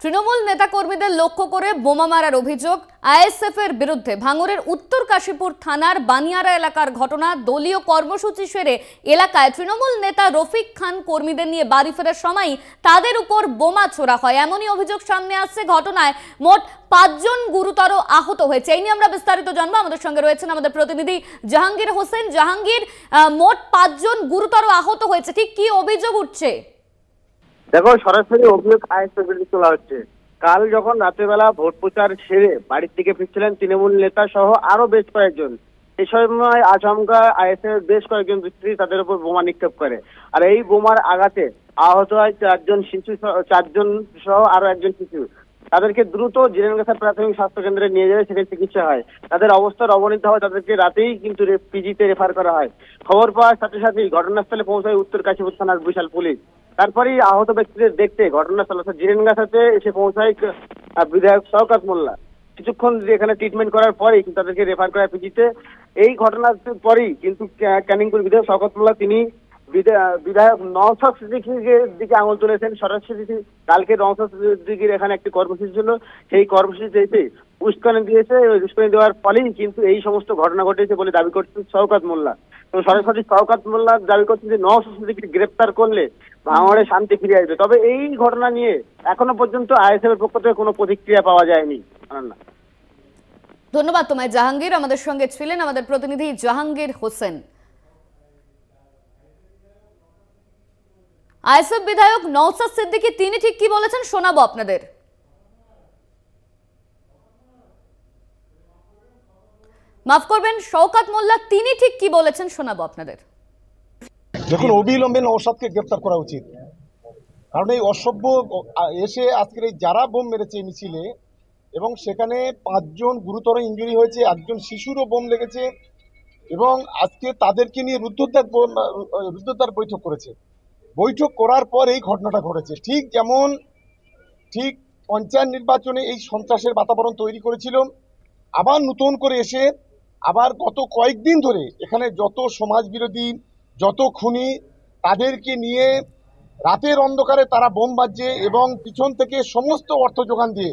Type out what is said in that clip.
তৃণমূল নেতাকর্মীদের লক্ষ্য করে বোমা মারার অভিযোগ আইএসএফ এর বিরুদ্ধে ভাঙড়ের উত্তর কাশীপুর থানার বানিয়ারা এলাকার ঘটনা। দলীয় কর্মসূচি সেরে এলাকায় তৃণমূল নেতা রফিক খান কর্মীদের নিয়ে বাড়ি ফেরার সময় তাদের উপর বোমা ছোড়া হয়, এমনই অভিযোগ সামনে আসছে। ঘটনায় মোট 5 জন গুরুতর আহত হয়েছে। এই নিয়ে আমরা বিস্তারিত জানবো। আমাদের সঙ্গে রয়েছেন আমাদের প্রতিনিধি জাহাঙ্গীর হোসেন। জাহাঙ্গীর, মোট 5 জন গুরুতর আহত হয়েছে, ঠিক কি অভিযোগ উঠছে? দেখো, সরাসরি অভিযোগ আইএসএফ বিরুদ্ধে তোলা হচ্ছে। কাল যখন রাতেরবেলা ভোট প্রচার সেরে বাড়ির দিকে ফিরছিলেন তৃণমূল নেতা সহ আরো বেশ কয়েকজন, এই সময় আচমকা আইএসএফ বেশ কয়েকজন দুষ্কৃতী তাদের উপর বোমা নিক্ষেপ করে। আর এই বোমার আঘাতে আহত হয় 4 জন শিশু, 4 জন সহ আরো একজন শিশু। তাদেরকে দ্রুত জিনেনগাছা প্রাথমিক স্বাস্থ্য কেন্দ্রে নিয়ে যাবে, সেখানে চিকিৎসা হয়। তাদের অবস্থার অবনতি হয়, তাদেরকে রাতেই কিন্তু পিজিতে রেফার করা হয়। খবর পাওয়ার সাথে সাথেই ঘটনাস্থলে পৌঁছায় উত্তর কাশীপুর থানার বিশাল পুলিশ। তারপরেই আহত ব্যক্তিদের দেখতে ঘটনাস্থল জিনেনগাছাতে এসে পৌঁছায় বিধায়ক শওকত মোল্লা। কিছুক্ষণ এখানে ট্রিটমেন্ট করার পরেই কিন্তু তাদেরকে রেফার করা পিজিতে। এই ঘটনার পরেই কিন্তু ক্যানিংপুর বিধায়ক শওকত মোল্লা তিনি বিধায়ক নওশাদ সিদ্দিকীর দিকে আঙুল তুলেছেন। সরাসরি কালকে নওশাদ সিদ্দিকীর এখানে একটি কর্মসূচি ছিল, সেই কর্মসূচিতে এসে উস্কানি দিয়েছে। উস্কানি দেওয়ার ফলেই কিন্তু এই সমস্ত ঘটনা ঘটেছে বলে দাবি করছেন শওকত মোল্লা। তো সরাসরি শওকত মোল্লা দাবি করছেন যে নওশাদ সিদ্দিকীকে গ্রেপ্তার করলে ভাঙড়ে শান্তি ফিরে আসবে। তবে এই ঘটনা নিয়ে এখনো পর্যন্ত আইএসএফ এর পক্ষ থেকে কোনো প্রতিক্রিয়া পাওয়া যায়নি। ধন্যবাদ তোমায় জাহাঙ্গীর। আমাদের সঙ্গে ছিলেন আমাদের প্রতিনিধি জাহাঙ্গীর হোসেন। আইএসএফ বিধায়ক নওশাদ সিদ্দিকী তিনি ঠিক কি বলেছেন শোনাবো আপনাদের। মাফ করবেন, শওকত মোল্লা তিনি ঠিক কি বলেছেন শোনাবো আপনাদের। দেখুন, অবিলম্বে নওশাদকে গ্রেফতার করা উচিত, কারণ এই অসভ্য এসে আজকের এই যারা বোম মেরেছে মিছিলে, এবং সেখানে 5 জন গুরুতর ইনজুরি হয়েছে, একজন শিশুরও বোম লেগেছে, এবং আজকে তাদেরকে নিয়ে রুদ্ধদ্বার বৈঠক করেছে। বৈঠক করার পর এই ঘটনাটা ঘটেছে। ঠিক পঞ্চায়েত নির্বাচনে এই সন্ত্রাসের বাতাবরণ তৈরি করেছিল, আবার নতুন করে এসে আবার গত কয়েকদিন ধরে এখানে যত সমাজ বিরোধী, যত খুনি, তাদেরকে নিয়ে রাতের অন্ধকারে তারা বোম বাজছে এবং পিছন থেকে সমস্ত অর্থ যোগান দিয়ে